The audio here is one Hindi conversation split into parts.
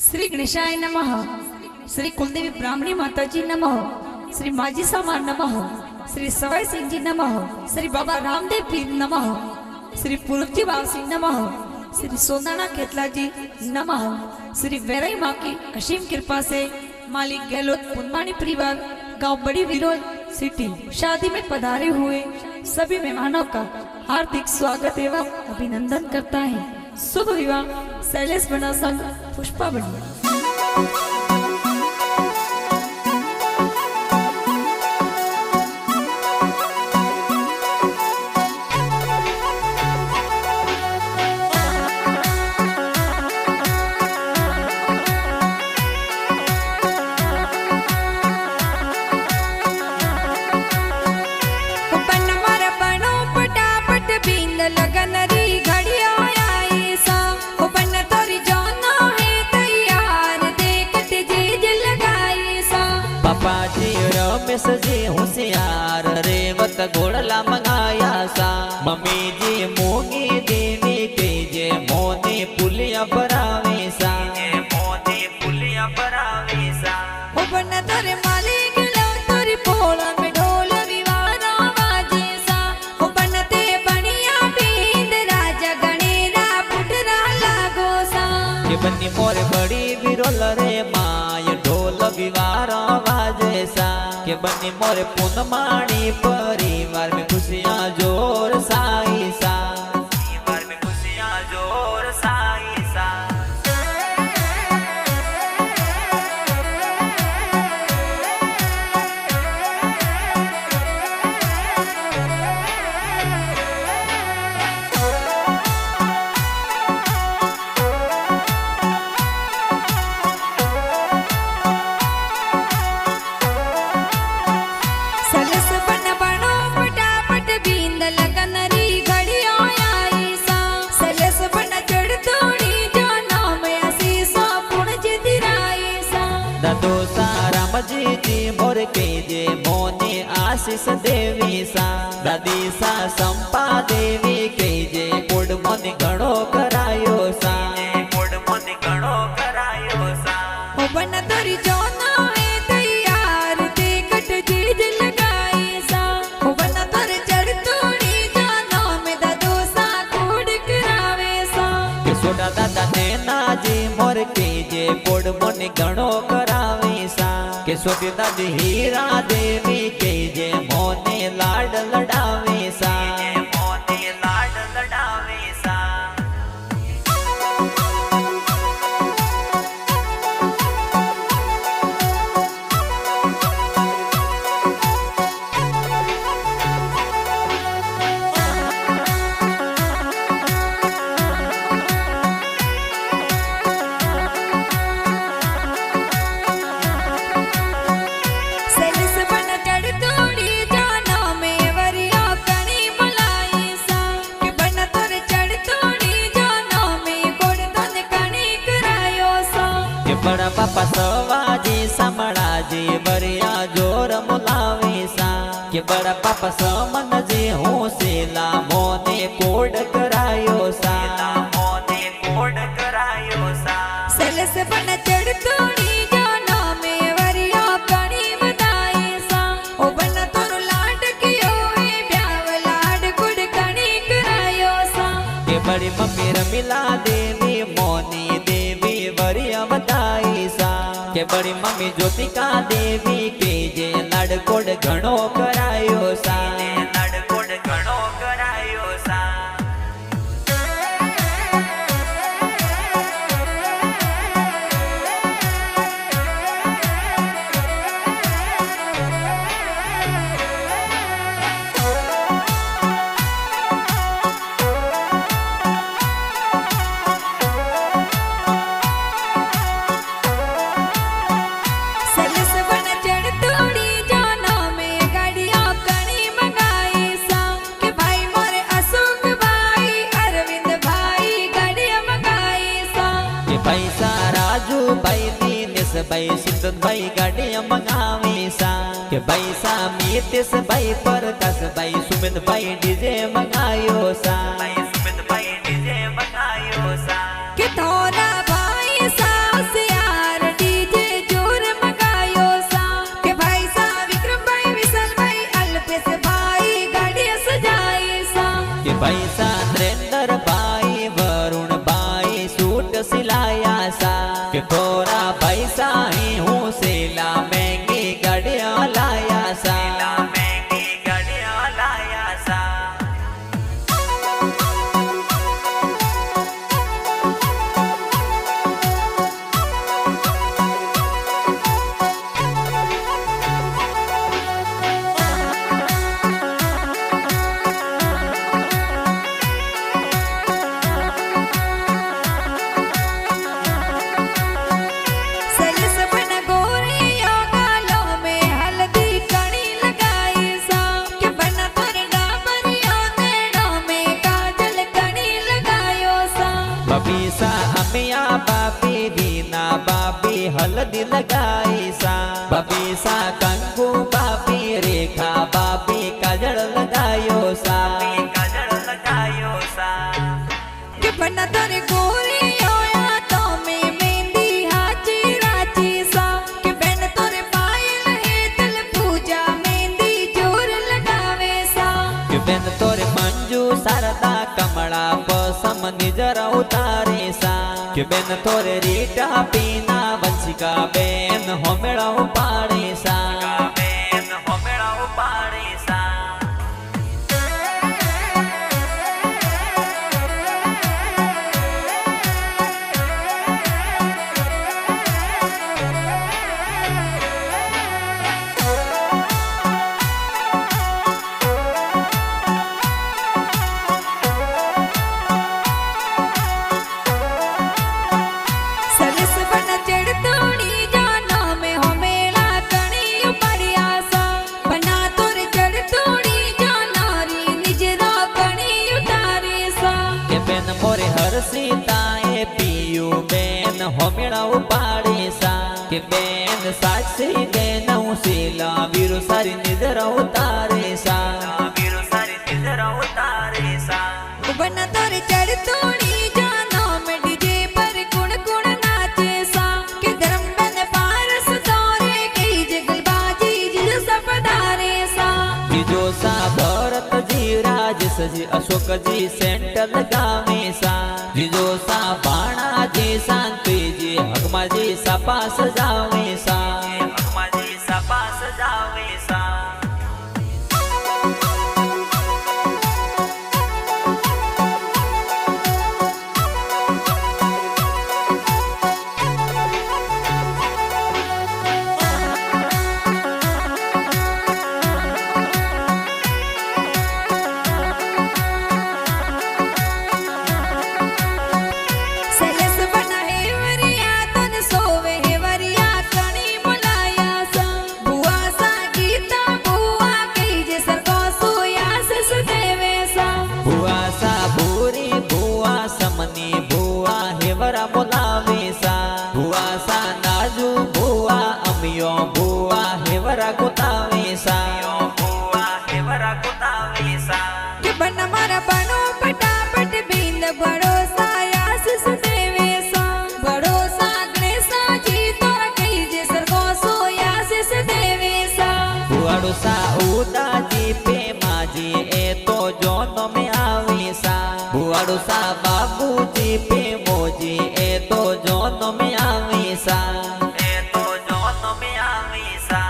श्री गणेशाय नमः। श्री कुलदेवी ब्राह्मणी माताजी नमः। श्री माजी सामा नमः। श्री सवाई सिंह जी नमः। श्री बाबा रामदेव पीर नमः। श्री पूर्वजी बाब सिंह नमः। श्री सोनाना केतला जी नमः। श्री वैराई माँ की असीम कृपा से मालिक गहलोत पुनमानी परिवार गांव बड़ी विरोध सिटी शादी में पधारे हुए सभी मेहमानों का हार्दिक स्वागत एवं अभिनंदन करता है। शुभ विवाह शैलेश बना संघ पुष्पा बनिया। जी होशियार रेवत घोड़ला मंगाया सा मम्मी जी मोगी देवी के जे मोने पुलिया बरावे सा मोने पुलिया बरावे सा ओ बन तोरे मालिक लो तोरी पोला में ढोल विवारा बाजे सा ओ बन ते बनिया बींद राजा गणेरा पुटरा लागो सा के बन्नी मोर बड़ी बिरोल रे माय ढोल विवारा बाजे सा के बनी मोरे पुनमानी परिवार में खुशियाँ जोर साई सा परिवार में खुशियाँ जोर साई सा दादो सारा मजी जी मोर के जे मोने आशीष देवी सा दादी सा संपा देवी के जे कोड मन घणो करायो सा कोड मन घणो करायो सा ओ बन तोरी जोना है तैयार ते कट जीज लगाई सा ओ बन तोरे चढ़ तोड़ी जानो में दादो सा कोड करावे सा के सोडा दादा नैना जी मोर के जे कोड मन घणो करावे सा के सोटी दादी हीरा देवी के जे मोने लाड लडावे सा मोने लाड लडावे सा बड़ा पापा सवाजी समड़ा जी बरिया जोर मुलावी सा के बड़ा पापा समन जी होसेला मोने कोड करायो सा मोने कोड करायो सा सेलस बन चढ़ तोड़ी जाना में वरिया कणी बताई सा ओ बन तोर लाड कियो ए ब्याव लाड कुड़ कणी करायो सा के बड़ी मम्मी रमिला देवी मोनी देवी बरिया बताई सा के बड़ी मम्मी ज्योतिका देवी के जे लड़कोड घणो करायो सा लड़कोड घणो करायो सा पैसा राजू भाई दीनेश भाई सिद्धन भाई गाड़िया मंगावी सा के पैसा मीतेश भाई प्रकाश भाई सुमित भाई डीजे मंगायो सा कि थोड़ा भाई सास पैसा नरेंद्र भाई वरुण भाई सूट सिलाया सा कि थोड़ा पैसा ही हूँ सिला महंगी गड़िया लाया सा महंगी गड़िया लाया सा सलिस बन गोरियों गालों में हल्दी कड़ी लगाई सा कि बना तोरे डाबरियों नैनों में काजल कड़ी लगायो सा बबीसा अमिया बाबी दीना बाबी हल्दी लगाई सा बबीसा कंकु बाबी रेखा बाबी काजल लगायो सा काजल लगायो सा कि बना तोरे गोरियों हाथों में मेहंदी हाची राची सा कि बन तोरे पायल है दिल पूजा मेहंदी जोर लगावे सा कि बेन तोरे मंजू शारदा कमला पसम निजर उतारे सा कि बेन तोरे रीटा पीना वंशिका बेन होमेड़ा उपाड़े सा बेन होमेड़ा उपाड़े सा सलिस बन चढ़ तोड़ी जाना में हो मेला कणी उपरिया सा बना तोर चढ़ तोड़ी जाना री निजरा कणी उतारे सा के बेन मोरे हर सीताए पियू बेन होमेड़ा उपाड़े सा के बेन साक्षी बेन उसीला वीरु सारी निजर उतारे सा वीरु सारी निजर उतारे सा बना तोर चढ़ तोड़ी जाना में डीजे पर कुण कुण नाचे सा कि धर्म बन पारस तोरे कई जगलबाजी जिल सपदारे सा जिजो सा भरत जी राजस जी अशोक जी सेंटर गावे सा जिजो सा बाणा जी शांति जी हकमा जी सपास जावे सा हकमा जी सपास जावे सा सलस बना है वरिया तन सोवे है वरिया कणी बुलाया सा बुआ सा गीता बुआ कही जे सरको सोया से सुदेवे सा बुआ सा भूरी बुआ समनी बुआ हेवरा बोलावे सा बुआ सा नाजू बुआ अमियो बुआ हेवरा गोतावे सा बुआ हेवरा गोतावे सा कि बन मारा बनो पटापट बिंद बड़ो सा यास सुदेवे सा बड़ो सा गणेशा जी तोरा कही जे सरको सोया से सुदेवे सा बुआड़ो सा उदा जी पे माजी ए तो जोनो में आवे सा बुआड़ो सा बाबू जी पे मोजी ए तो जोनो में आवे सा ए तो जोनो में आवे सा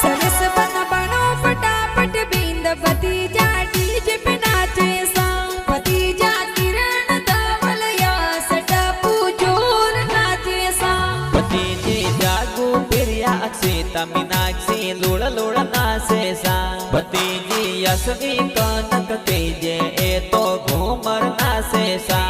सलस बना बनो पटापट बिंद भतीजा डीजे पे नाचे सा भतीजा किरण धवल या सटपू जोर नाचे सा भतीजी जागू प्रिया अक्षिता मीनाक्षी लुड़ लुड़ नाचे सा भतीजी यशवी कनक तेजे ए तो घूमर नाचे सा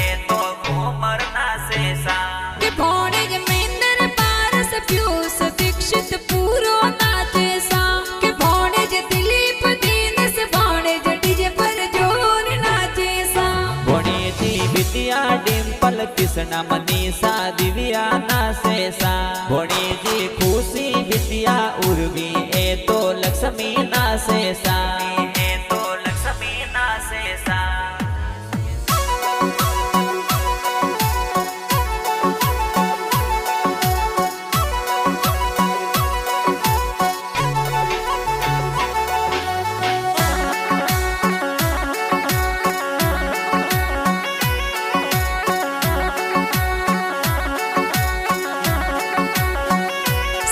ए तो घूमर नाचे सा कि भोणे जमेंद्र पारस प्यूस दीक्षित पूरो नाचे सा कि भोणे ज दिलीप दीनस भोणे ज डीजे पर जोर नाचे सा भोणी जी विद्या डिम्पल कृष्ण मनीषा दिव्या नाचे सा भोणी जी પૂરવી એ તો લક્ષ્મી ના શેષા એ તો લક્ષ્મી ના શેષા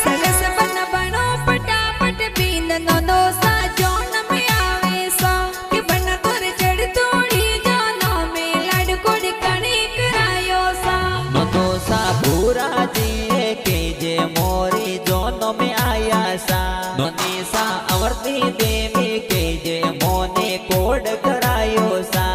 સરસ બન બનો ફટાફટ બીંદ નો દોસા જોન में आवे सा કે બન તોર ચડ તોડી જાનો મે લાડકોડ કણી કરાયો સા નોસા ભૂરાજી કે જે મોરી જોનો મે આયા સા નોનીસા અવર્તી દેવી કે જે મોને કોડ કરાયો સા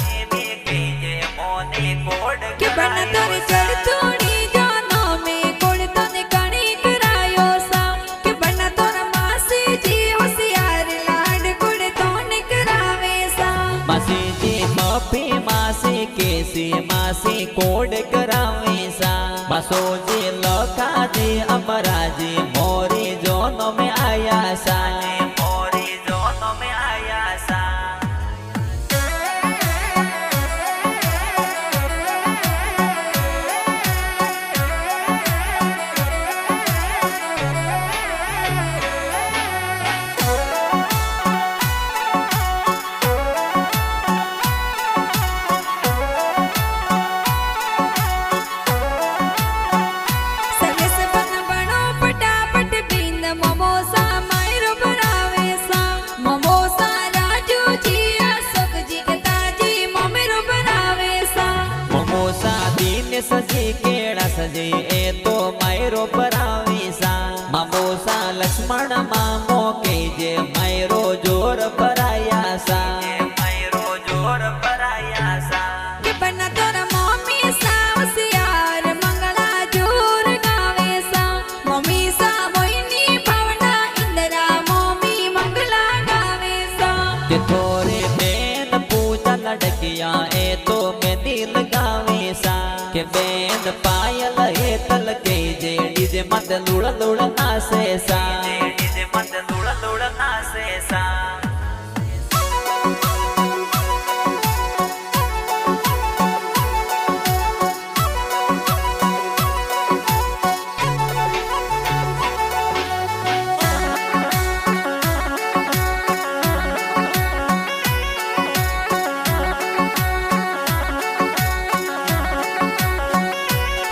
દેવી કે જે મોને કોડ કે બન તોર ચડ તોડી જાનો મે કોડ તને કણી કરાયો સા કે બન તોર માસી જી હોશિયાર લાડકોડ તોને કરાવે સા માસીજી મફી માસી કેસી માસી કોડ કરાવી સા માસોજી લખાજી અમરાજી મોરી જોનો મે આયા સા મોરી જોનો મે આયા સા સરસ બન બનો ફટાફટ બીંદ મમોસા માયરો ભરાવે સા મમોસા રાજુજી અશોકજી કે તાજી મમેરો ભરાવે સા મોમોસા દીન સજી કેળા સજી એ તો માયરો પરાવી સા મામોસા લક્ષ્મણ મામો કે જે માયરો જોર પરાયા સા માયરો જોર પરાયા સા કે બન તોર મમ્મી સા હોશિયાર મંગળા જોર ગાવે સા મમ્મી સા મોઈની ભાવના ઇન્દરા મમ્મી મંગળા ગાવે સા કે થોરે બેન પૂજા લડકિયા એ તો મેં દિલ ગાવી સા કે બેન પાયલ એ તલ કે જે ડીજે મત લુળ લુળ નાસે સા ડીજે મત લુળ લુળ નાસે સા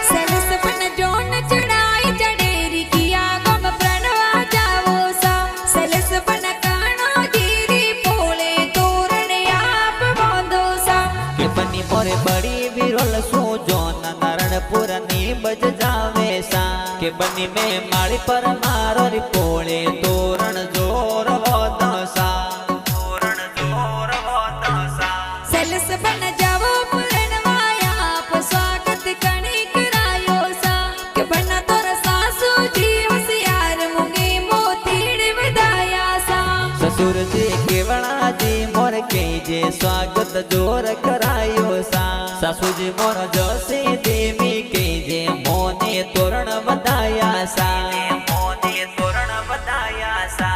સરસ બન જોન ચડાઈ જડેરી કિયા ગમ પ્रणवा જાવો સા સરસ બન કાણો જીરી પોળે તોરણ આપ બાંધો સા કે બની મોરે બડી વિરોલ શું જોન નારણપુર ની બજ જાવે સા કે બની મે માળી પર મારો રી પોળે તોરણ જોર હોત સા તોરણ જોર હોત સા સરસ બન જાવો પ્रणवा આપ સ્વાગત કણી કરાયો સા કે બન તોર સાસુજી હોશિયાર મુંગી મોતીડ વધાયા સા સસુરજી કેવણાજી મોર કે જે સ્વાગત જોર કરાયો સા સાસુજી મોર જસી દેવી કે જે મોને તોરણ વધાયા સા મોને તોરણ વધાયા સા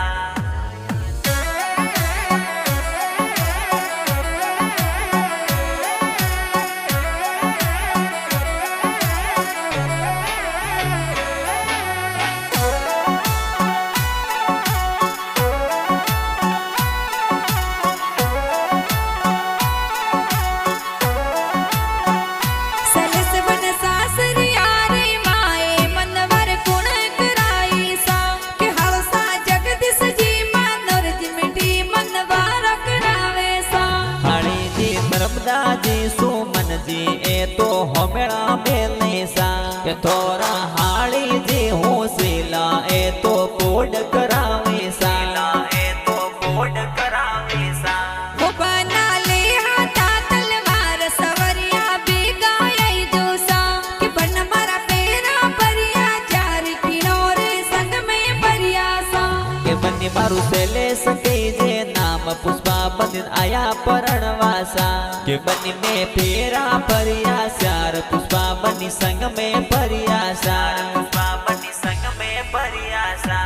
સરસ બન સાસરિયા રે માએ મનવર ગુણ કરાઈ સા કે હળસા જગદીશજી માનોરજી મીઠી મનવાર કરાવે સા હાણીજી નર્મદાજી સુમનજી એ તો હોમેળા મેલે સા કે થોરા હાણીજી હું શીલા એ તો કોડ કરાવે સા એ તો કોડ કરાવે સા ગોપાના લે હાથા તલવાર સવરિયા બેગાઈ જોસા કે બન મારા પેરા પરિયા ચાર કિનોરે સંગ મે પરિયા સા કે બની મારું સેલે સકે જે નામ પુષ્પા બંદિન આયા પરણવાસા કે બની મે પેરા પરિયા સાર પુષ્પા બની સંગ મે પરિયા સાર પુષ્પા બની સંગ મે પરિયા સા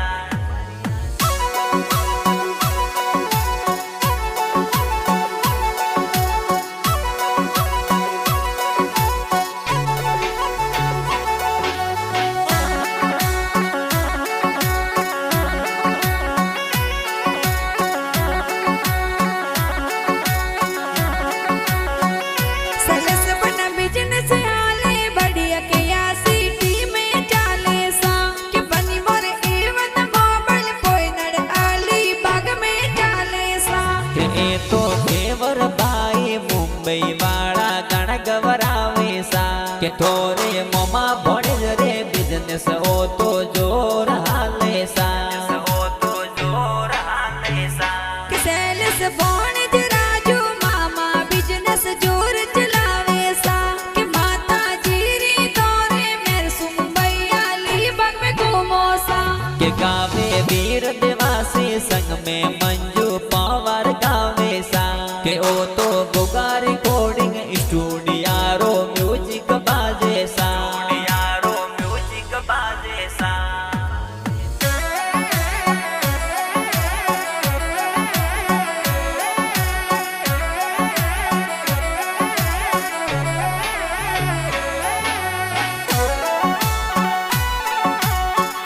तो केवर भाई मुंबई वाला गण गवरावे सा के थोरे मोमा भणे रे बिजनेस ओ तो जोर हाले सा કે સેલ્સ બોણજ રાજુ મામા બિઝનેસ જોર ચલાવે સા કે માતાજી રી તોરે મેર સુંબઈ અલીબાગ में घूमो सा के गावे वीर देवासी संग में मंजू पवार गावे सा के ओ तो गोगा रिकॉर्डिंग स्टूडियो रो म्यूजिक